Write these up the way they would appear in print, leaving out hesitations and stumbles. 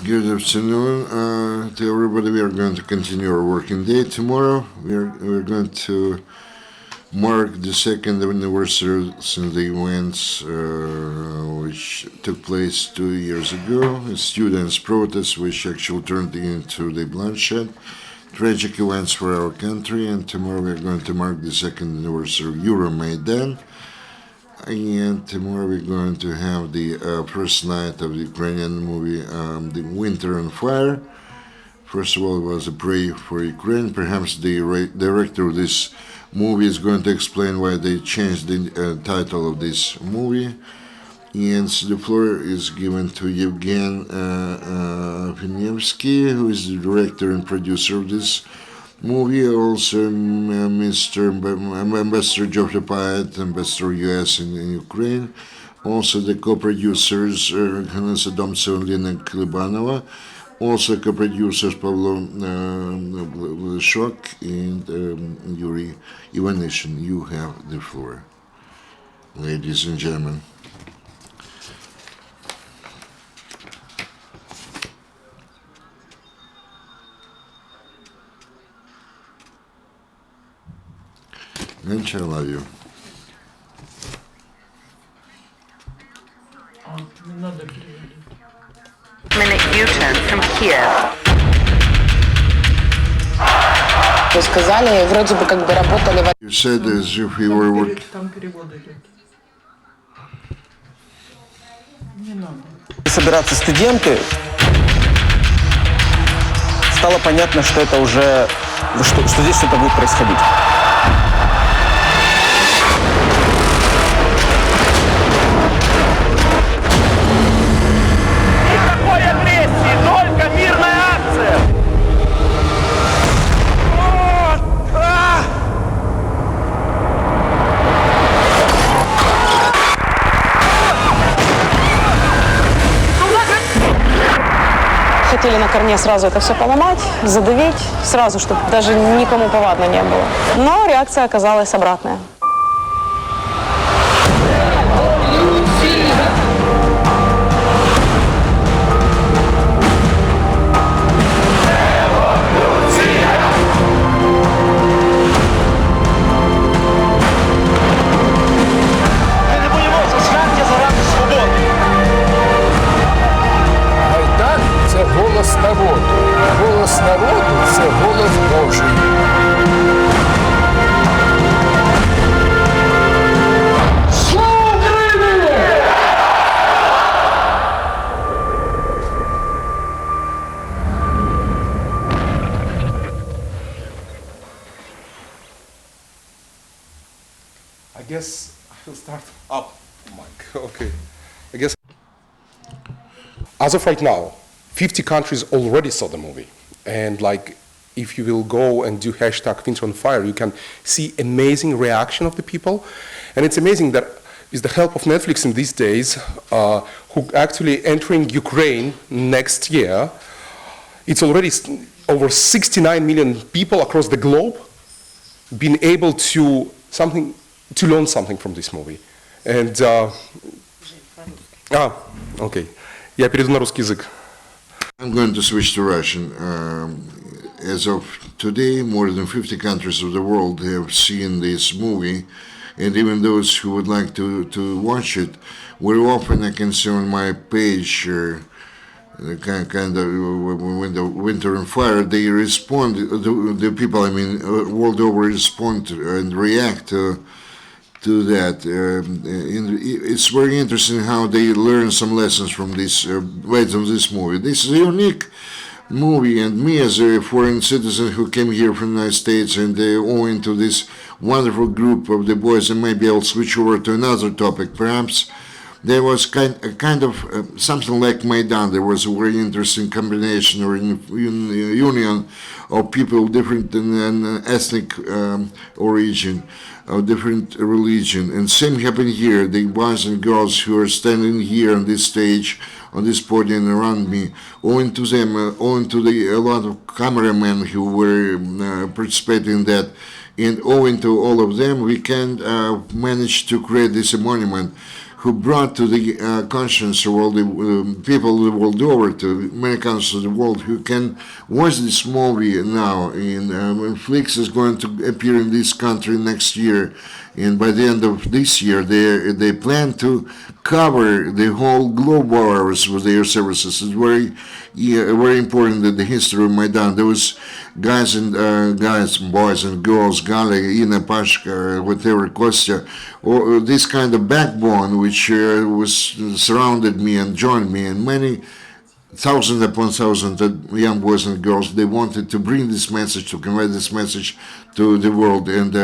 Good afternoon to everybody. We are going to continue our working day tomorrow. We're going to mark the second anniversary since the events which took place 2 years ago. Students' protests, which actually turned into the bloodshed. Tragic events for our country, and tomorrow we're going to mark the second anniversary of Euromaidan. And tomorrow we're going to have the first night of the Ukrainian movie, The Winter on Fire. First of all, it was a prayer for Ukraine. Perhaps the director of this movie is going to explain why they changed the title of this movie. And so the floor is given to Yevhen Afineevskyi, who is the director and producer of this movie. Also, Mr. Ambassador Geoffrey Pyatt, Ambassador US in Ukraine. Also, the co-producers Halyna Sadomtseva and Lina Klebanova. Also, co-producers Pavlo Peleshok and Yuriy Ivanyshyn. You have the floor, ladies and gentlemen. I love you. Minute U-turn from Kiev. Вы сказали, вроде бы как бы работали. You said as if we were working. Собираться студенты, стало понятно, что это уже, что здесь что-то будет происходить. Хотели на корне сразу это все поломать, задавить, сразу, чтобы даже никому повадно не было. Но реакция оказалась обратная. Голос народу. Голос народу – це голос Божий. Слава Україні! I guess I will start up, Mike. Okay. I guess as of right now, 50 countries already saw the movie, and like if you will go and do hashtag Winter on Fire, you can see amazing reaction of the people, and it's amazing that with the help of Netflix in these days, who actually entering Ukraine next year, it's already over 69 million people across the globe been able to learn something from this movie, and okay, я перейду на русский язык. I'm going to switch to Russian. As of today, more than 50 countries of the world have seen this movie, and even those who would like to watch it, very often I can see on my page, kind of when the Winter on Fire, they respond, the people, I mean, world over respond and react to that. It's very interesting how they learn some lessons from this movie. This is a unique movie, and me as a foreign citizen who came here from the United States, and owing to this wonderful group of the boys, and maybe I'll switch over to another topic. Perhaps there was kind of something like Maidan. There was a very interesting combination or union of people of different ethnic origin, of different religion, and same happened here. The boys and girls who are standing here on this stage, on this podium around me, owing to them, owing to a lot of cameramen who were participating in that, and owing to all of them, we can manage to create this monument who brought to the conscience of all the people the world over, to many countries of the world, who can watch this movie now. Flix is going to appear in this country next year, and by the end of this year, they plan to cover the whole globe wars with their services. It's very important that the history of Maidan, those guys, boys and girls, Gali, Ina, Pashka, whatever, Kostya, or this kind of backbone which was surrounded me and joined me, and many thousands upon thousands of young boys and girls, they wanted to bring this message, to convey this message to the world, and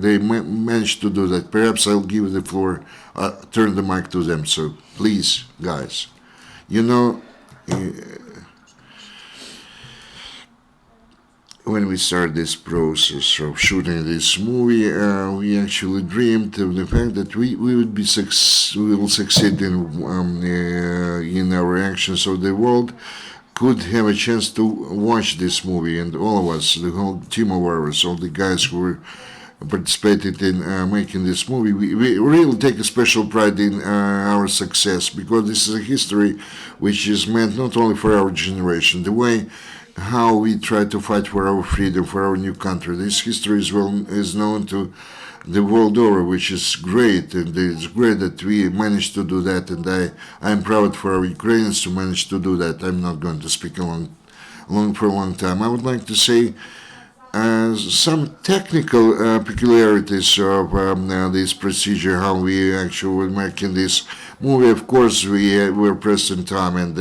they managed to do that. Perhaps I'll give the floor, turn the mic to them. So please, guys, when we started this process of shooting this movie, we actually dreamed of the fact that we will succeed in our actions, so the world could have a chance to watch this movie, and all of us, the whole team of ours, all the guys who participated in making this movie, we really take a special pride in our success, because this is a history which is meant not only for our generation, the way how we try to fight for our freedom, for our new country. This history is known to the world over, which is great, and it's great that we managed to do that, and I'm proud for our Ukrainians to manage to do that. I'm not going to speak for a long time. I would like to say some technical peculiarities of this procedure, how we actually were making this movie. Of course, we were pressed in time, and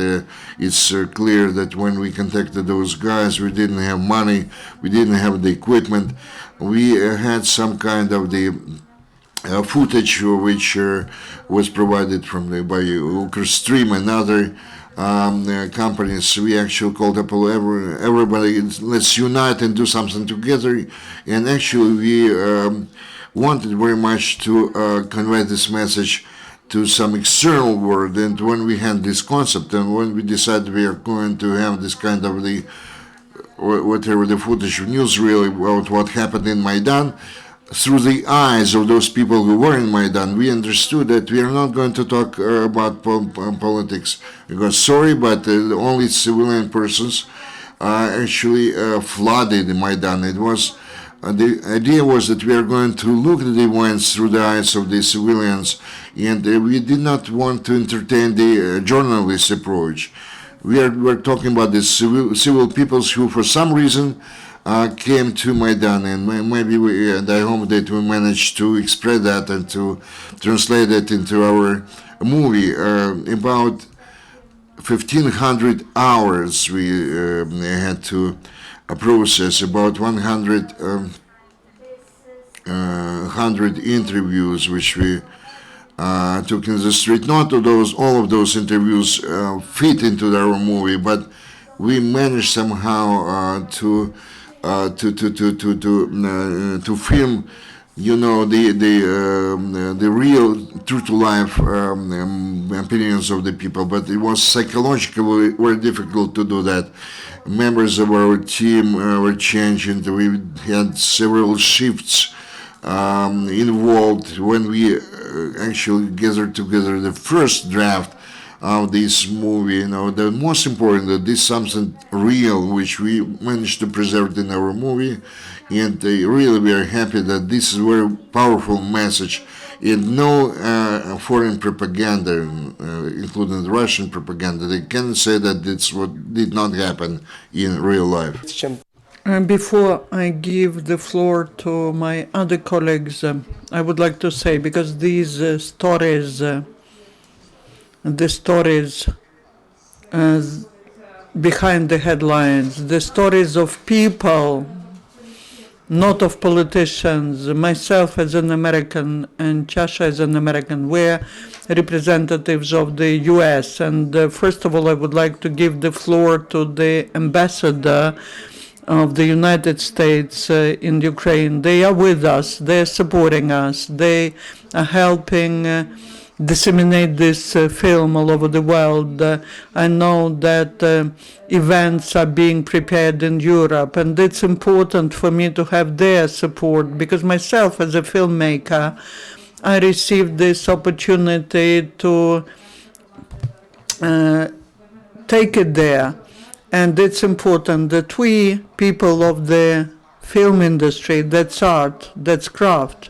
it's clear that when we contacted those guys, we didn't have money, we didn't have the equipment. We had some kind of the footage which was provided by Ukrstream and other companies. We actually called up everybody, let's unite and do something together, and actually we wanted very much to convey this message to some external world. And when we had this concept, and when we decided we are going to have this kind of the whatever the footage of newsreel about what happened in Maidan, through the eyes of those people who were in Maidan, we understood that we are not going to talk about politics, because sorry, but only civilian persons actually flooded Maidan. It was the idea was that we are going to look at the events through the eyes of the civilians, and we did not want to entertain the journalist approach. We're talking about the civil peoples who, for some reason, came to Maidan, and maybe and I hope that we managed to express that and to translate it into our movie. About 1,500 hours we had to process, about 100 interviews which we took in the street. Not all of those interviews fit into our movie, but we managed somehow to film, the real true to life opinions of the people. But it was psychologically very difficult to do that. Members of our team were changing. We had several shifts involved when we actually gathered together the first draft of this movie. The most important that this is something real which we managed to preserve in our movie, and really we are happy that this is a very powerful message, and no foreign propaganda, including the Russian propaganda, they can say that it's what did not happen in real life. Before I give the floor to my other colleagues, I would like to say, because these stories, the stories behind the headlines, the stories of people, not of politicians. Myself as an American and Chasha as an American, we're representatives of the US. And first of all, I would like to give the floor to the ambassador of the United States in Ukraine. They are with us, they're supporting us, they are helping disseminate this film all over the world. I know that events are being prepared in Europe, and it's important for me to have their support, because myself as a filmmaker, I received this opportunity to take it there. And it's important that we, people of the film industry, that's art, that's craft,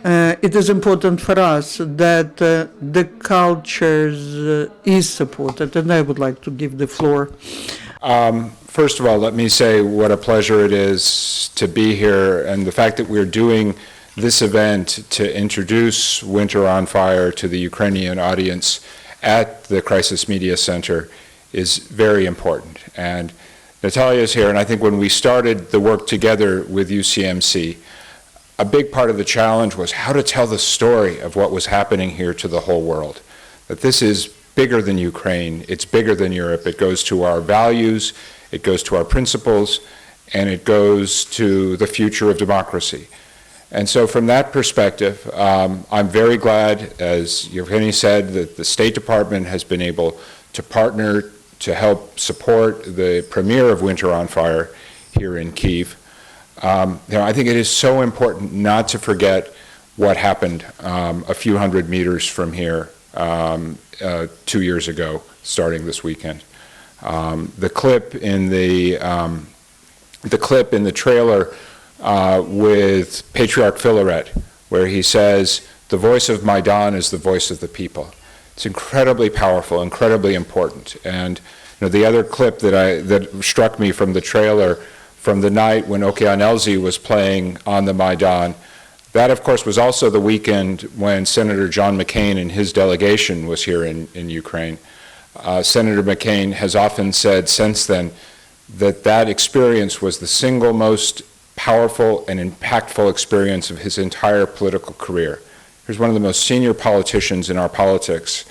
it is important for us that the cultures is supported, and I would like to give the floor. First of all, let me say what a pleasure it is to be here, and the fact that we're doing this event to introduce Winter on Fire to the Ukrainian audience at the Crisis Media Center is very important. And Natalia's here, and I think when we started the work together with UCMC, a big part of the challenge was how to tell the story of what was happening here to the whole world. That this is bigger than Ukraine, it's bigger than Europe, it goes to our values, it goes to our principles, and it goes to the future of democracy. And so from that perspective, I'm very glad, as Yevgeny said, that the State Department has been able to partner to help support the premiere of Winter on Fire here in Kyiv. I think it is so important not to forget what happened a few hundred meters from here 2 years ago, starting this weekend. The clip in the trailer with Patriarch Filaret, where he says, "The voice of Maidan is the voice of the people." It's incredibly powerful, incredibly important. And the other clip that struck me from the trailer from the night when Okeanelzy was playing on the Maidan, that of course was also the weekend when Senator John McCain and his delegation was here in Ukraine. Senator McCain has often said since then that experience was the single most powerful and impactful experience of his entire political career. Here's one of the most senior politicians in our politics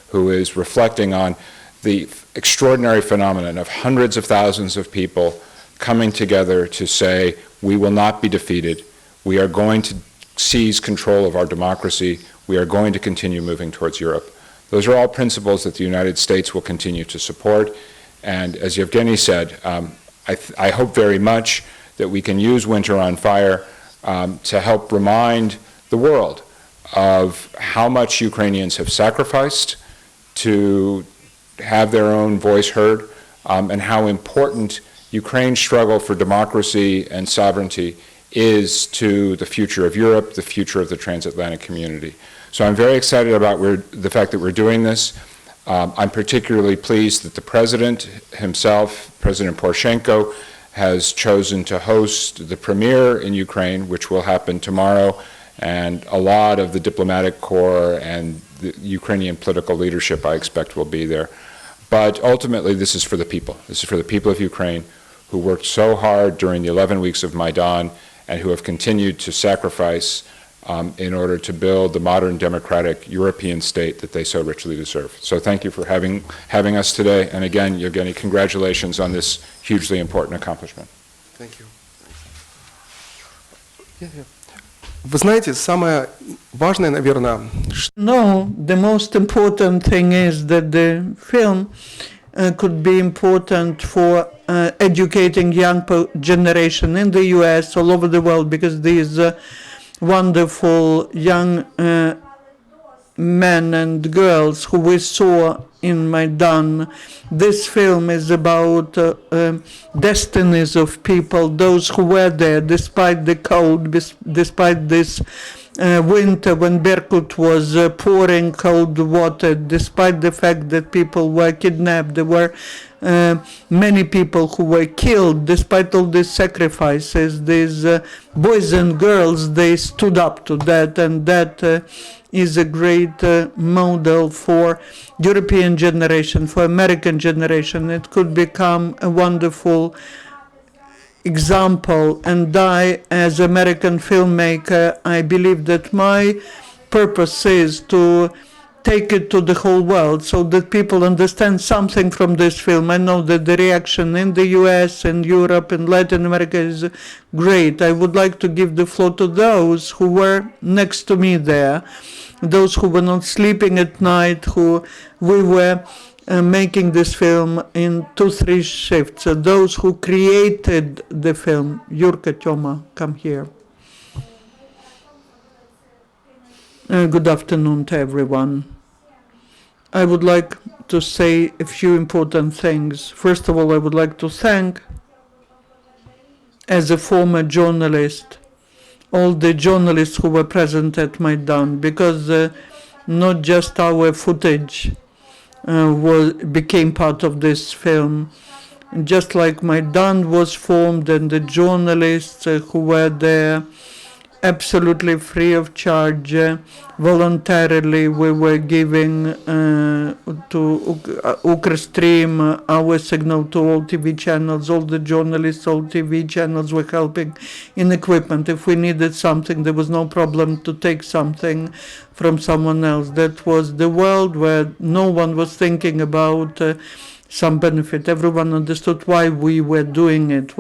who is reflecting on the extraordinary phenomenon of hundreds of thousands of people coming together to say, we will not be defeated, we are going to seize control of our democracy, we are going to continue moving towards Europe. Those are all principles that the United States will continue to support, and as Yevgeny said, I hope very much that we can use Winter on Fire to help remind the world of how much Ukrainians have sacrificed to have their own voice heard, and how important Ukraine's struggle for democracy and sovereignty is to the future of Europe, the future of the transatlantic community. So I'm very excited about the fact that we're doing this. I'm particularly pleased that the President himself, President Poroshenko, has chosen to host the premiere in Ukraine, which will happen tomorrow, and a lot of the diplomatic corps and the Ukrainian political leadership, I expect, will be there. But ultimately, this is for the people. This is for the people of Ukraine who worked so hard during the 11 weeks of Maidan and who have continued to sacrifice in order to build the modern democratic European state that they so richly deserve. So thank you for having us today. And again, Yevgeny, congratulations on this hugely important accomplishment. Thank you. Вы знаете, самое важное, наверное, No, the most important thing is that the film could be important for educating young generation in the US, all over the world, because these wonderful young men and girls who we saw in Maidan. This film is about destinies of people, those who were there despite the cold, despite this winter when Berkut was pouring cold water, despite the fact that people were kidnapped. There were many people who were killed. Despite all these sacrifices, these boys and girls, they stood up to that, and that is a great model for European generation, for American generation. It could become a wonderful example, and I, as American filmmaker, I believe that my purpose is to take it to the whole world so that people understand something from this film. I know that the reaction in the US and Europe and Latin America is great. I would like to give the floor to those who were next to me there, those who were not sleeping at night, who we were making this film in 2-3 shifts. Those who created the film. Yurka, Toma, come here. Good afternoon to everyone. I would like to say a few important things. First of all, I would like to thank, as a former journalist, all the journalists who were present at Maidan, because not just our footage became part of this film. Just like Maidan was formed and the journalists who were there, absolutely free of charge, voluntarily we were giving to Ukrstream our signal to all TV channels. All the journalists, all TV channels were helping in equipment. If we needed something, there was no problem to take something from someone else. That was the world where no one was thinking about some benefit. Everyone understood why we were doing it,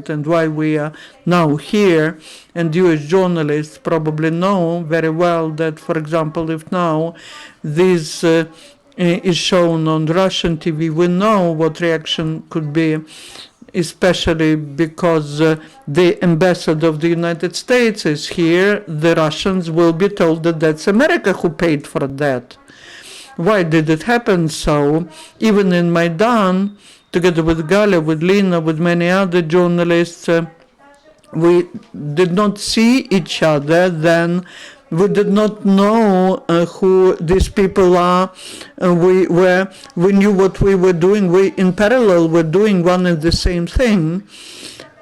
and why we are now here. And you as journalists probably know very well that, for example, if now this is shown on Russian TV, we know what reaction could be, especially because the ambassador of the United States is here. The Russians will be told that that's America who paid for that. Why did it happen so? Even in Maidan, together with Galia, with Lina, with many other journalists, we did not see each other then. We did not know who these people are. We knew what we were doing. We, in parallel, were doing one and the same thing.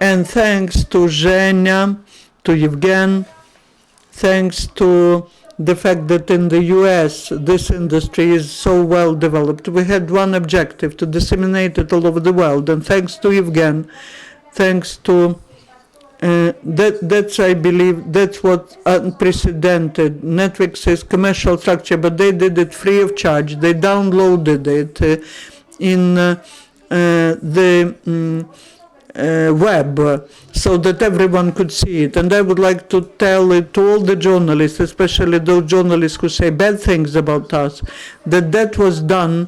And thanks to Zhenya, to Yevhen, thanks to the fact that in the US this industry is so well developed, we had one objective: to disseminate it all over the world. And thanks to Yevhen, thanks to that's, I believe, that's what unprecedented. Netflix is commercial structure, but they did it free of charge. They downloaded it in the web, so that everyone could see it. And I would like to tell it to all the journalists, especially those journalists who say bad things about us, that that was done.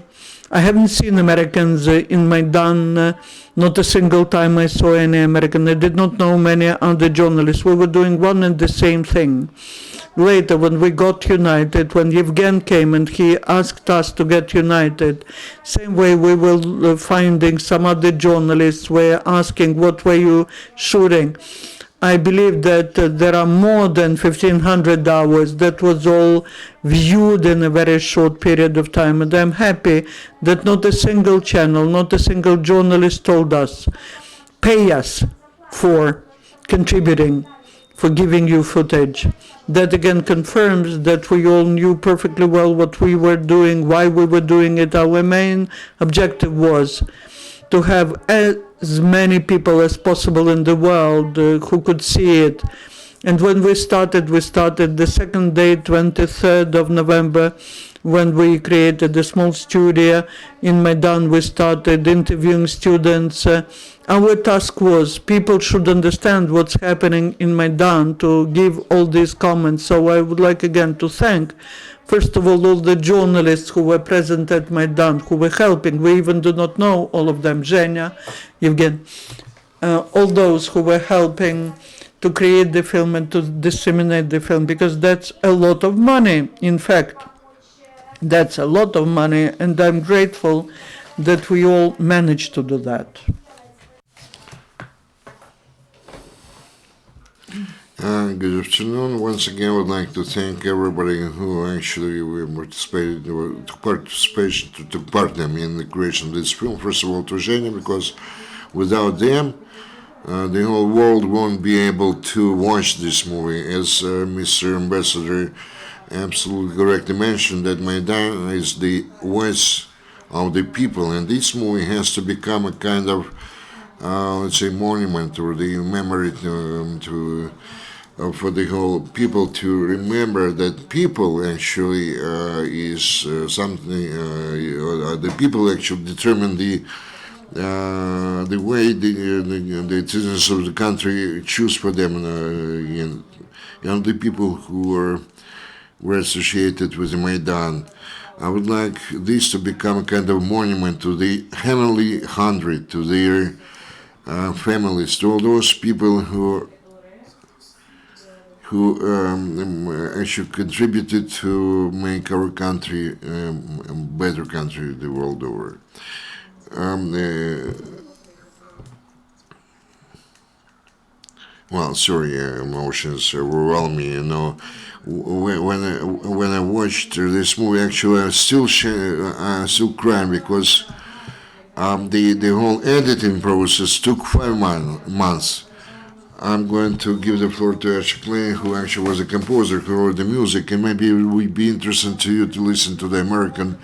I haven't seen Americans in Maidan, not a single time I saw any American. I did not know many other journalists. We were doing one and the same thing. Later, when we got united, when Yevhen came and he asked us to get united, same way we were finding some other journalists were asking, what were you shooting? I believe that there are more than 1,500 hours. That was all viewed in a very short period of time. And I'm happy that not a single channel, not a single journalist told us, pay us for contributing, for giving you footage. That again confirms that we all knew perfectly well what we were doing, why we were doing it. Our main objective was to have as many people as possible in the world who could see it. And when we started the second day, 23rd of November, when we created a small studio in Maidan. We started interviewing students. Our task was, people should understand what's happening in Maidan, to give all these comments. So I would like again to thank, first of all the journalists who were present at Maidan, who were helping. We even do not know all of them, Zhenya, Yevhen, all those who were helping to create the film and to disseminate the film, because that's a lot of money. In fact, that's a lot of money, and I'm grateful that we all managed to do that. Good afternoon. Once again, I would like to thank everybody who actually took part in the creation of this film. First of all, to Zhenya, because without them, the whole world won't be able to watch this movie. As Mr. Ambassador absolutely correctly mentioned, that Maidan is the voice of the people, and this movie has to become a kind of, let's say, monument, or the memory for the whole people to remember that people actually is something. The people actually determine the way the citizens of the country choose for them, and the people who were associated with the Maidan. I would like this to become a kind of monument to the heavenly 100, to their families, to all those people who who actually contributed to make our country a better country the world over. Well, sorry, emotions overwhelm me. You know, when I watched this movie, actually, I still crying because the whole editing process took 5 months. I'm going to give the floor to Ashley, who actually was a composer who wrote the music, and maybe it would be interesting to you to listen to the American.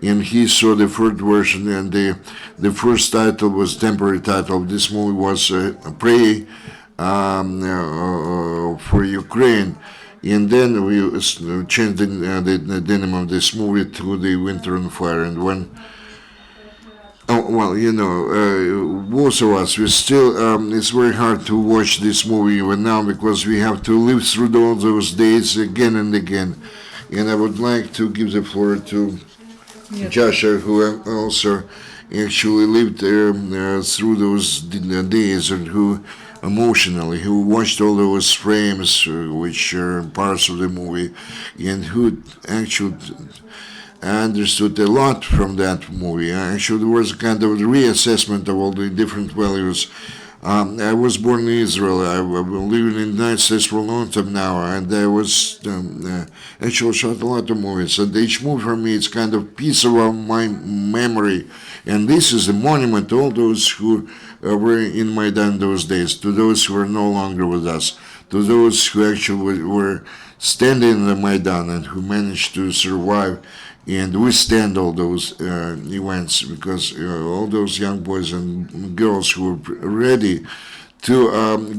And he saw the third version, and the first title was temporary title of this movie was Pray for Ukraine. And then we changed the name of this movie to The Winter on Fire. And when well, you know, both of us, we still, it's very hard to watch this movie even now because we have to live through all those days again and again. And I would like to give the floor to Joshua, who also actually lived through those days and who emotionally, who watched all those frames, which are parts of the movie, and who actually I understood a lot from that movie. Actually, there was a kind of reassessment of all the different values. I was born in Israel. I've been living in the United States for a long time now, and I was actually shot a lot of movies. And each movie for me is kind of piece of my memory. And this is a monument to all those who were in Maidan those days, to those who are no longer with us, to those who actually were standing in the Maidan and who managed to survive and withstand all those events, because all those young boys and girls who were ready to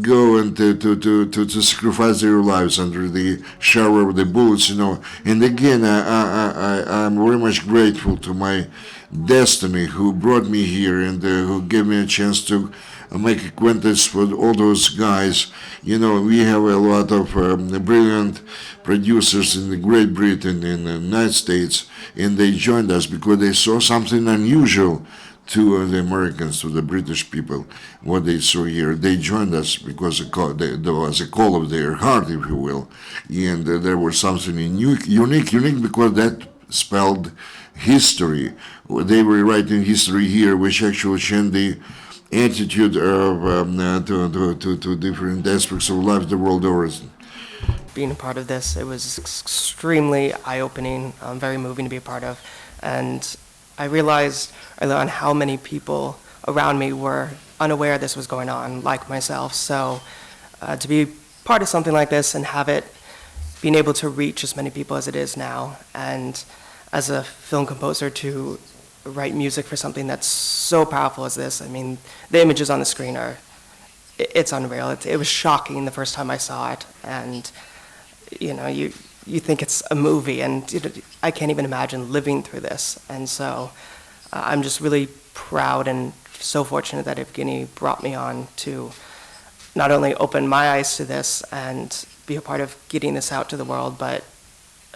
go and to sacrifice their lives under the shower of the bullets, you know. And again, I'm very much grateful to my destiny who brought me here and who gave me a chance to make acquaintance with all those guys. You know, we have a lot of brilliant producers in the Great Britain, in the United States, and they joined us because they saw something unusual to the Americans, to the British people, what they saw here. They joined us because there was a call of their heart, if you will, and there was something unique because that spelled history. They were writing history here, which actually changed the attitude of to different aspects of life the world over. Being a part of this, it was extremely eye-opening, very moving to be a part of, and I realized early on how many people around me were unaware this was going on, like myself. So to be part of something like this and have it being able to reach as many people as it is now, and as a film composer to write music for something that's so powerful as this. I mean, the images on the screen are, it's unreal. It was shocking the first time I saw it, and you know, you think it's a movie, and you know, I can't even imagine living through this. And so I'm just really proud and so fortunate that Yevgeny brought me on to not only open my eyes to this and be a part of getting this out to the world, but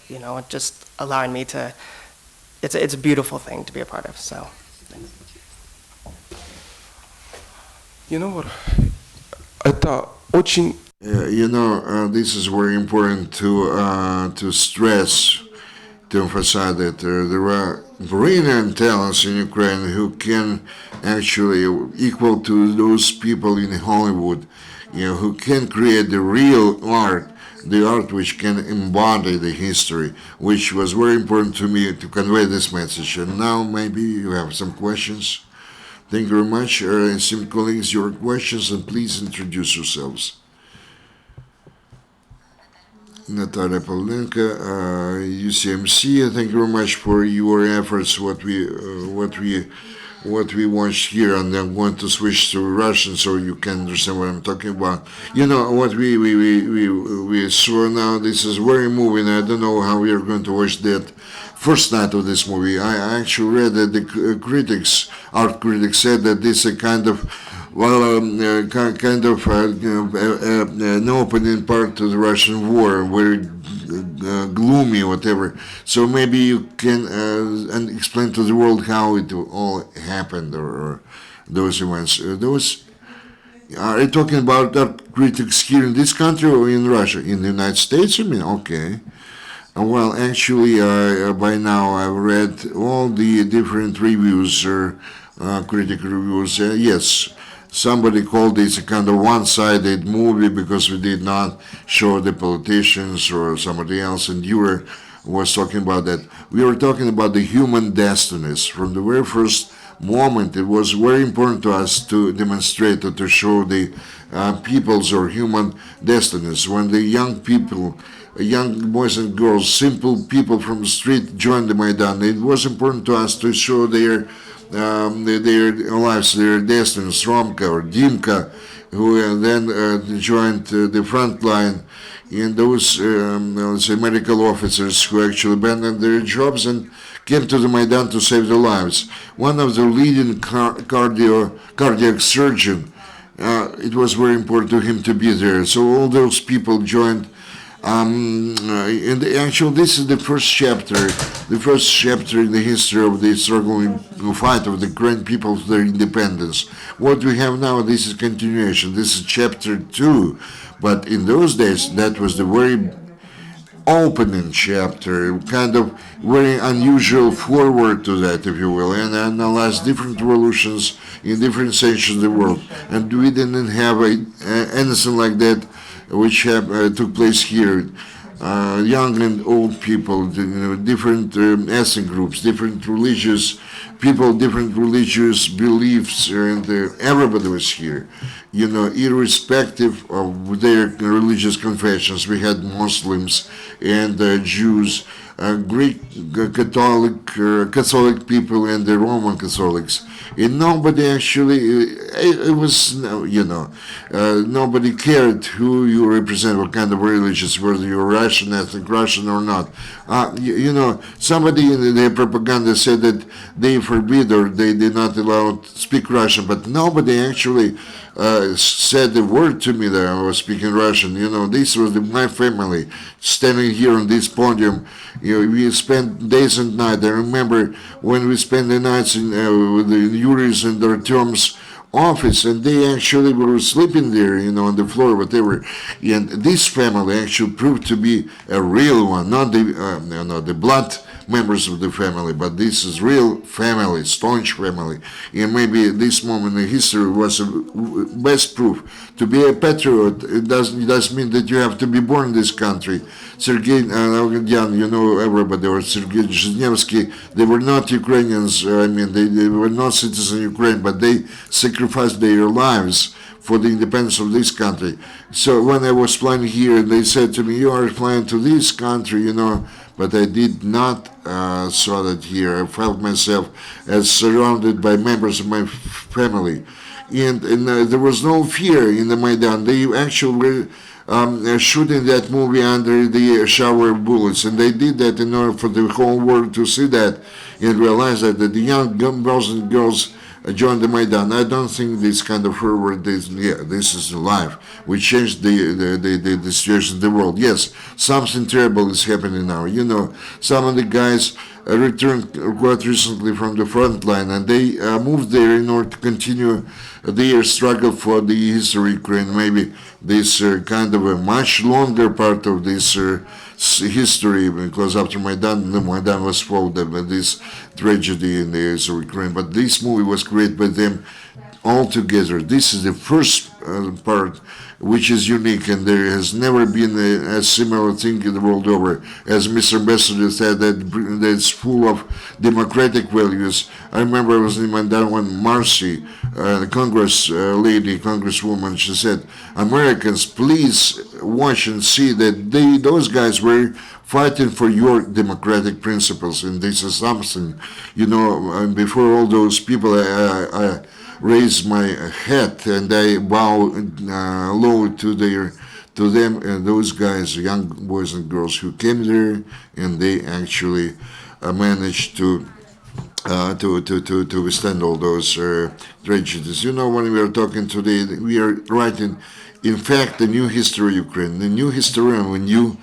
you know, just allowing me to, it's a beautiful thing to be a part of. So thanks. You know what? Это очень. You know, this is very important to stress, to emphasize that there are brilliant talents in Ukraine who can actually equal to those people in Hollywood, you know, who can create the real art, the art which can embody the history, which was very important to me to convey this message. And now maybe you have some questions. Thank you very much. Esteemed colleagues, your questions, and please introduce yourselves. Natalia Pavlenko, UCMC. Thank you very much for your efforts. What we watched here, and I'm going to switch to Russian so you can understand what I'm talking about. You know what we saw now. This is very moving. I don't know how we are going to watch that first night of this movie. I actually read that the art critics said that this is a kind of an opening part to the Russian war, very gloomy, whatever. So maybe you can explain to the world how it all happened, or those events. are you talking about our critics here in this country or in Russia? In the United States, you mean? Okay. Well, actually, by now I've read all the different reviews, critical reviews. Yes, somebody called this a kind of one-sided movie because we did not show the politicians or somebody else, and Yuriy was talking about that. We were talking about the human destinies. From the very first moment, it was very important to us to demonstrate or to show the people's or human destinies. When the young people, young boys and girls, simple people from the street joined the Maidan, it was important to us to show their lives, their destinies. Romka or Dimka, who then joined the front line, and those let's say medical officers who actually abandoned their jobs and came to the Maidan to save their lives. One of the leading cardiac surgeon, it was very important to him to be there. So all those people joined. And actually, this is the first chapter in the history of the struggle fight of the Ukrainian people for their independence. What we have now, this is continuation. This is chapter 2. But in those days, that was the very opening chapter, kind of very unusual forward to that, if you will, and analyzed different revolutions in different sections of the world. And we didn't have anything like that which took place here. Young and old people, different ethnic groups, different religious people, different religious beliefs, and everybody was here. Irrespective of their religious confessions, we had Muslims and Jews, Greek Catholic people, and the Roman Catholics. And nobody actually, it was, nobody cared who you represent, what kind of religious, whether you're Russian, ethnic Russian or not. Somebody in their propaganda said that they forbid or they did not allow to speak Russian, but nobody actually said the word to me that I was speaking Russian. This was my family standing here on this podium. We spent days and nights. I remember when we spent the nights with the Yuriy's and Artem's office, and they actually were sleeping there, on the floor, whatever. And this family actually proved to be a real one, not the blood members of the family, but this is real family, staunch family. And maybe this moment in history was the best proof. To be a patriot, it doesn't mean that you have to be born in this country. Sergei everybody, or Sergei Zhizhnevsky, they were not Ukrainians, they were not citizens of Ukraine, but they sacrificed their lives for the independence of this country. So when I was flying here, they said to me, you are flying to this country, but I did not saw that here. I felt myself as surrounded by members of my family. And there was no fear in the Maidan. They actually were shooting that movie under the shower of bullets, and they did that in order for the whole world to see that and realize that the young boys and girls joined the Maidan. I don't think this kind of forward, this is life. We changed the situation in the world. Yes, something terrible is happening now. Some of the guys returned quite recently from the front line, and they moved there in order to continue their struggle for the history of Ukraine. Maybe this kind of a much longer part of this history, because after Maidan, the Maidan was followed by this tragedy in the history of Ukraine. But this movie was created by them all together. This is the first part which is unique, and there has never been a similar thing in the world over. As Mr. Ambassador said, that it's full of democratic values. I remember I was in Maidan when Marcy, the Congress lady, Congresswoman, she said, Americans, please watch and see that those guys were fighting for your democratic principles, and this is something, and before all those people, I raise my head and I bow low to them and those guys, young boys and girls who came there, and they actually managed to withstand all those tragedies. When we are talking today, we are writing, in fact, the new history of Ukraine. The new historian, when you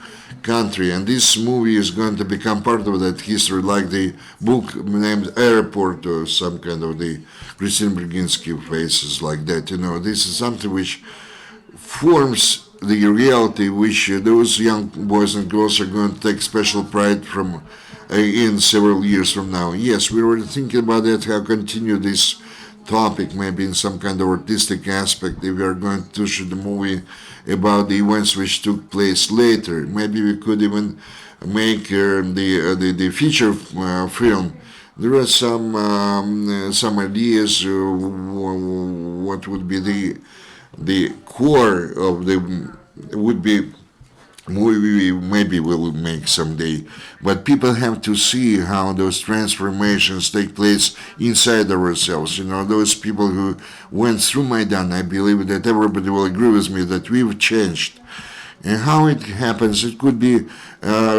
country, and this movie is going to become part of that history, like the book named Airport or some kind of the Christine Brzezinski faces like that. This is something which forms the reality which those young boys and girls are going to take special pride from in several years from now. Yes, we were thinking about that, how continue this topic maybe in some kind of artistic aspect if we are going to shoot a movie about the events which took place later. Maybe we could even make the feature film. There are some ideas what would be the core of the would be movie maybe we'll make someday, but people have to see how those transformations take place inside ourselves. Those people who went through Maidan, I believe that everybody will agree with me that we've changed. And how it happens, it could be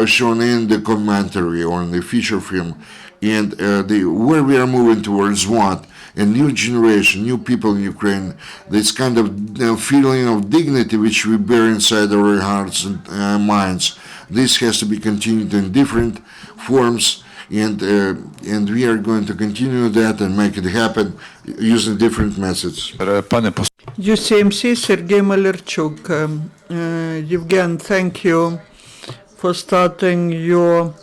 shown in the commentary or in the feature film, and where we are moving towards what. A new generation, new people in Ukraine, this kind of feeling of dignity which we bear inside our hearts and minds, this has to be continued in different forms, and we are going to continue that and make it happen using different methods. UCMC, Sergei Malerchuk. Yevgen, thank you for starting your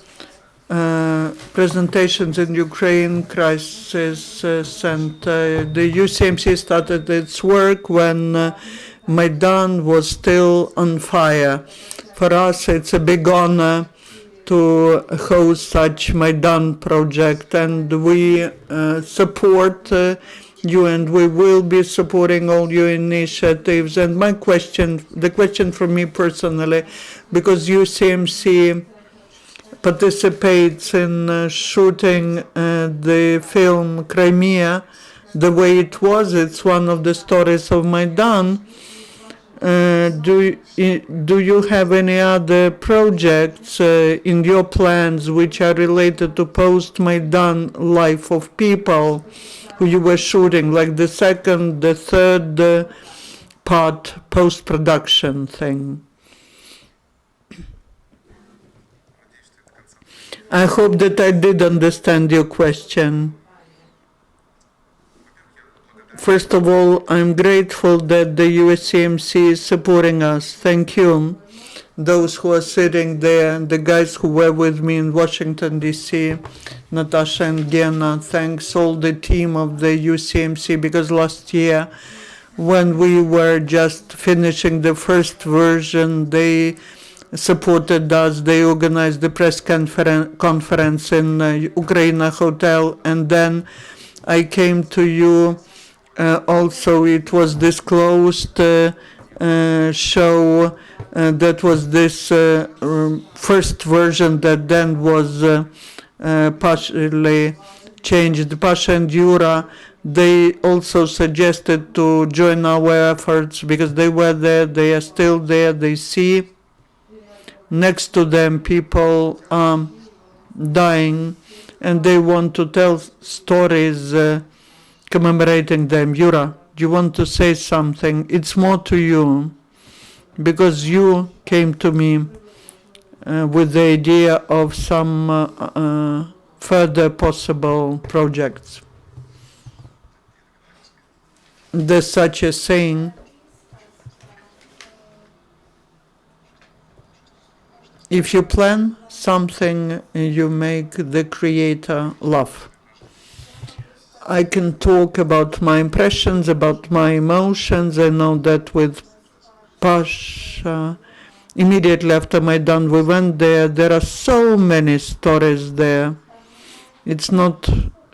presentations in Ukraine crisis center. The UCMC started its work when Maidan was still on fire. For us, it's a big honor to host such Maidan project, and we support you, and we will be supporting all your initiatives. And the question from me personally, because UCMC participates in shooting the film Crimea the way it was. It's one of the stories of Maidan. Do you have any other projects in your plans which are related to post-Maidan life of people who you were shooting, like the second, the third part, post-production thing? I hope that I did understand your question. First of all, I'm grateful that the USCMC is supporting us. Thank you. Those who are sitting there, the guys who were with me in Washington, D.C., Natasha and Gena, thanks all the team of the UCMC, because last year, when we were just finishing the first version, they supported us. They organized the press conference in Ukraine Hotel, and then I came to you. Also, it was disclosed show that was this first version that then was partially changed. Pasha and Yura, they also suggested to join our efforts because they were there, they are still there, they see next to them people dying, and they want to tell stories commemorating them. Yura, do you want to say something? It's more to you, because you came to me with the idea of some further possible projects. There's such a saying, if you plan something, you make the creator laugh. I can talk about my impressions, about my emotions. I know that with Pasha, immediately after Maidan, we went there. There are so many stories there. It's not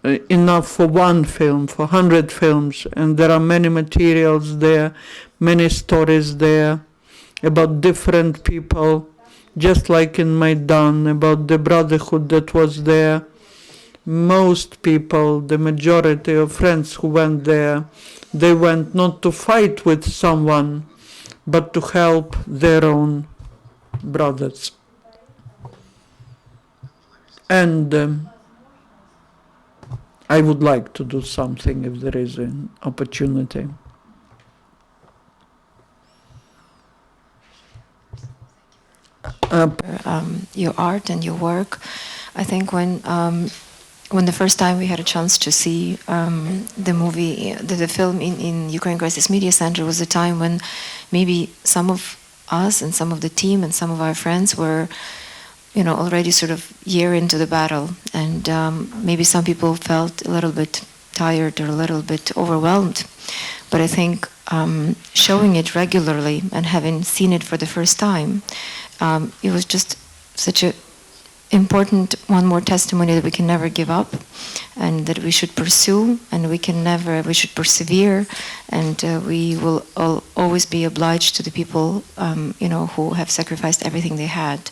enough for one film, for 100 films. And there are many materials there, many stories there about different people, just like in Maidan, about the brotherhood that was there. Most people, the majority of friends who went there, they went not to fight with someone, but to help their own brothers. And I would like to do something if there is an opportunity. your art and your work. I think when the first time we had a chance to see the movie, the film in Ukraine Crisis Media Center was the time when maybe some of us and some of the team and some of our friends were, already sort of year into the battle, and maybe some people felt a little bit tired or a little bit overwhelmed. But I think showing it regularly and having seen it for the first time, it was just such a important one more testimony that we can never give up, and that we should pursue, and we should persevere, and we will always be obliged to the people, who have sacrificed everything they had,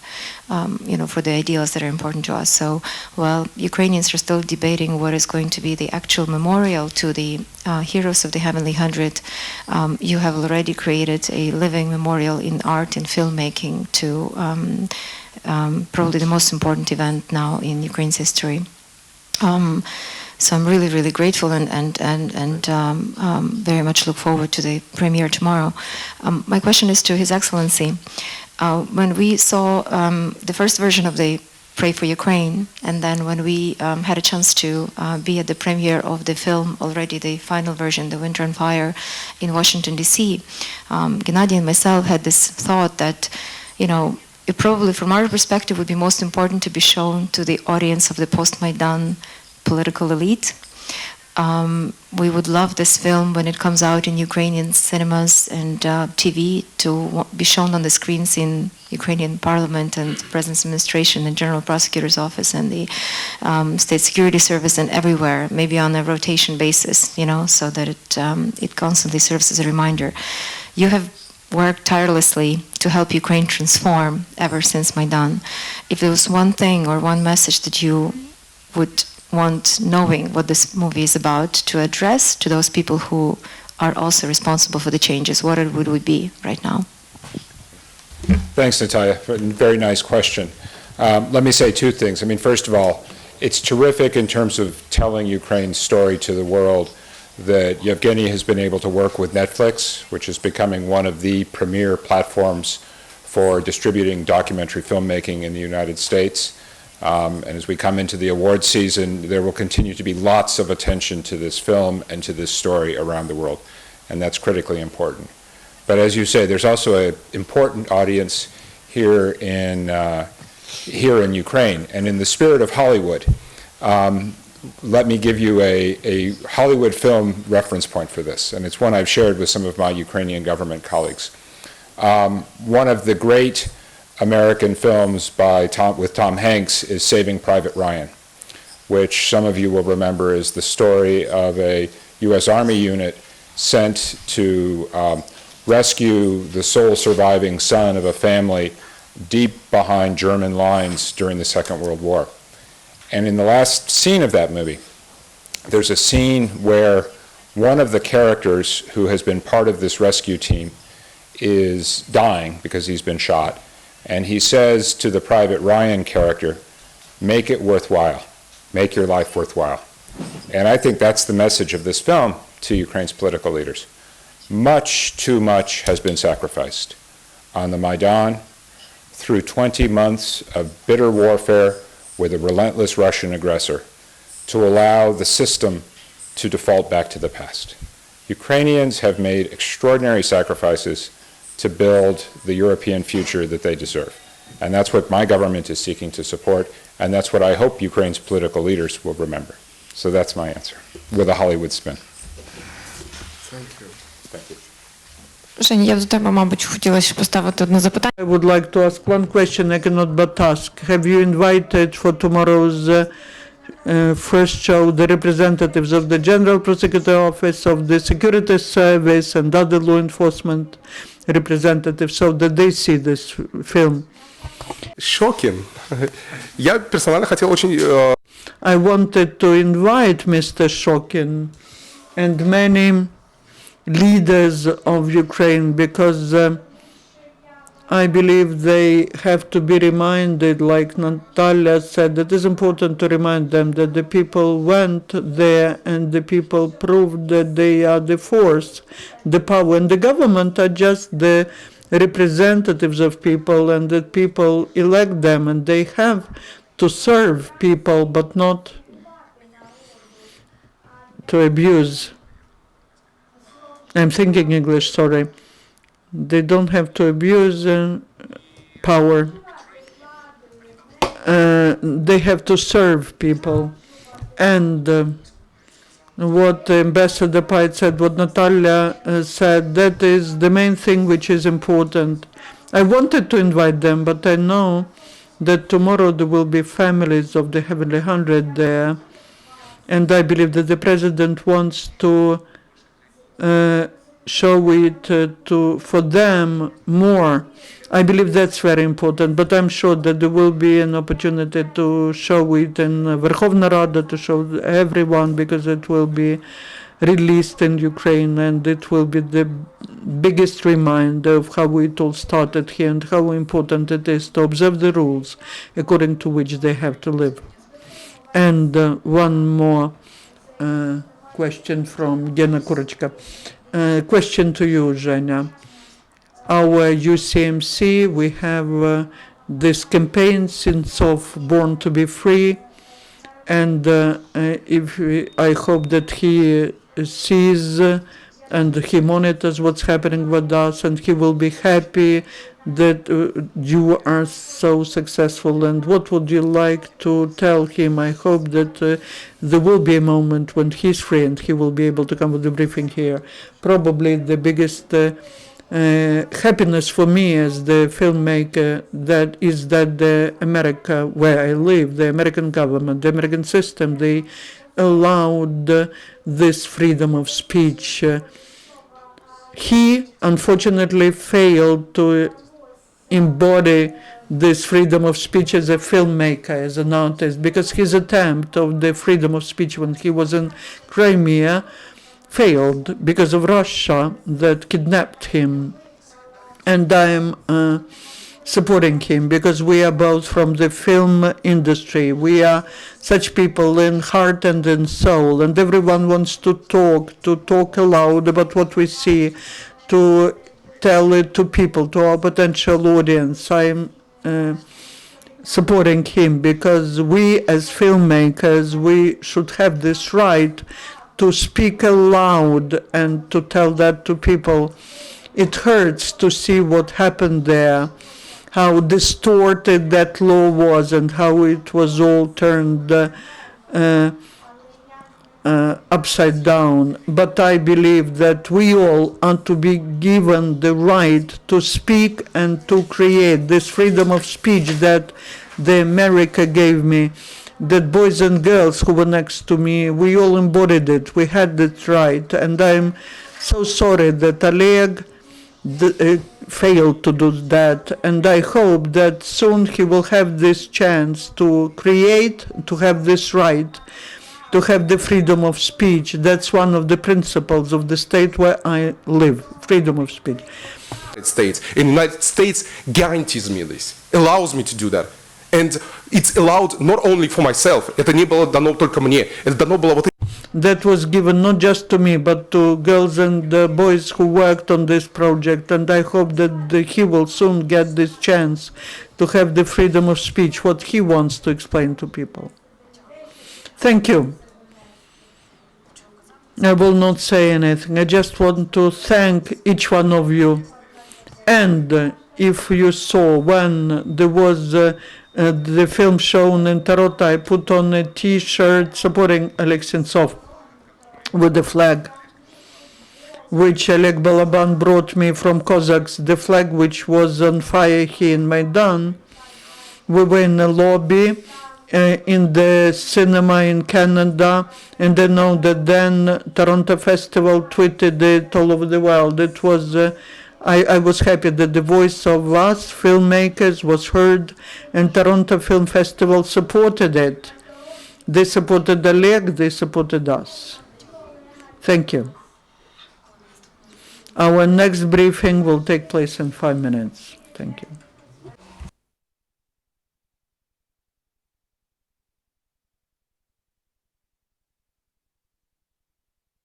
for the ideals that are important to us. So while Ukrainians are still debating what is going to be the actual memorial to the heroes of the Heavenly Hundred, you have already created a living memorial in art and filmmaking to probably the most important event now in Ukraine's history. So I'm really, really grateful and very much look forward to the premiere tomorrow. My question is to His Excellency. When we saw the first version of the Pray for Ukraine, and then when we had a chance to be at the premiere of the film, already the final version, The Winter on Fire, in Washington, D.C., Gennady and myself had this thought that, it probably, from our perspective, would be most important to be shown to the audience of the post-Maidan political elite. We would love this film when it comes out in Ukrainian cinemas and TV to be shown on the screens in Ukrainian Parliament and President's Administration and General Prosecutor's Office and the State Security Service and everywhere, maybe on a rotation basis, so that it constantly serves as a reminder. You have worked tirelessly to help Ukraine transform ever since Maidan. If there was one thing or one message that you would want, knowing what this movie is about, to address to those people who are also responsible for the changes, what it would be right now? Thanks, Natalia. Very nice question. Let me say two things. First of all, it's terrific in terms of telling Ukraine's story to the world that Yevgeny has been able to work with Netflix, which is becoming one of the premier platforms for distributing documentary filmmaking in the United States. And as we come into the award season, there will continue to be lots of attention to this film and to this story around the world, and that's critically important. But as you say, there's also an important audience here in Ukraine, and in the spirit of Hollywood, let me give you a Hollywood film reference point for this, and it's one I've shared with some of my Ukrainian government colleagues. One of the great American films with Tom Hanks is Saving Private Ryan, which some of you will remember is the story of a U.S. Army unit sent to rescue the sole surviving son of a family deep behind German lines during the Second World War. And in the last scene of that movie, there's a scene where one of the characters who has been part of this rescue team is dying because he's been shot. And he says to the Private Ryan character, "Make it worthwhile. Make your life worthwhile." And I think that's the message of this film to Ukraine's political leaders. Much, too much has been sacrificed on the Maidan through 20 months of bitter warfare with a relentless Russian aggressor to allow the system to default back to the past. Ukrainians have made extraordinary sacrifices to build the European future that they deserve. And that's what my government is seeking to support, and that's what I hope Ukraine's political leaders will remember. So that's my answer, with a Hollywood spin. Thank you. Thank you. Женя, я до тебе, мабуть, хотіла ще поставити одне запитання. I would like to ask one question I cannot but ask. Have you invited for tomorrow's first show the representatives of the General Prosecutor Office, of the Security Service and other law enforcement representatives so that they see this film? Shocking. Я персонально хотел очень... I wanted to invite Mr. Shokin and many leaders of Ukraine because I believe they have to be reminded, like Natalia said, it is important to remind them that the people went there and the people proved that they are the force, the power, and the government are just the representatives of people, and that people elect them, and they have to serve people, but not to abuse. I'm thinking English, sorry. They don't have to abuse power. They have to serve people. And what Ambassador Pyatt said, what Natalia said, that is the main thing which is important. I wanted to invite them, but I know that tomorrow there will be families of the Heavenly Hundred there, and I believe that the President wants to show it for them more. I believe that's very important, but I'm sure that there will be an opportunity to show it in Verkhovna Rada, to show everyone, because it will be released in Ukraine, and it will be the biggest reminder of how it all started here and how important it is to observe the rules according to which they have to live. And one more question from Gena Kurочka. Question to you, Zhenya. Our UCMC, we have this campaign since of Born to be Free, and I hope that he sees and he monitors what's happening with us, and he will be happy that you are so successful. And what would you like to tell him? I hope that there will be a moment when he's free and he will be able to come with the briefing here. Probably the biggest happiness for me as the filmmaker that is that the America where I live, the American government, the American system, they allowed this freedom of speech. He unfortunately failed to embody this freedom of speech as a filmmaker, as an artist, because his attempt of the freedom of speech when he was in Crimea failed because of Russia that kidnapped him. And I'm supporting him because we are both from the film industry. We are such people in heart and in soul, and everyone wants to talk aloud about what we see, to tell it to people, to our potential audience. I'm supporting him because we as filmmakers, we should have this right to speak aloud and to tell that to people. It hurts to see what happened there, how distorted that law was and how it was all turned upside down. But I believe that we all are to be given the right to speak and to create this freedom of speech that the America gave me, that boys and girls who were next to me, we all embodied it. We had that right. And I'm so sorry that Oleg failed to do that. And I hope that soon he will have this chance to create, to have this right, to have the freedom of speech. That's one of the principles of the state where I live, freedom of speech. States. And the United States guarantees me this, allows me to do that. And it's allowed not only for myself, это не было дано только мне, это дано было вот. That was given not just to me, but to girls and boys who worked on this project, and I hope that he will soon get this chance to have the freedom of speech, what he wants to explain to people. Thank you. I will not say anything. I just want to thank each one of you. And if you saw when there was the film shown in Tarot, I put on a T-shirt supporting Oleg Sentsov with the flag, which Oleg Balaban brought me from Cossacks, the flag which was on fire here in Maidan. We were in a lobby in the cinema in Canada, and I know that then Toronto Festival tweeted it all over the world. It was I was happy that the voice of us filmmakers was heard, and Toronto Film Festival supported it. They supported Oleg, they supported us. Thank you. Our next briefing will take place in 5 minutes. Thank you.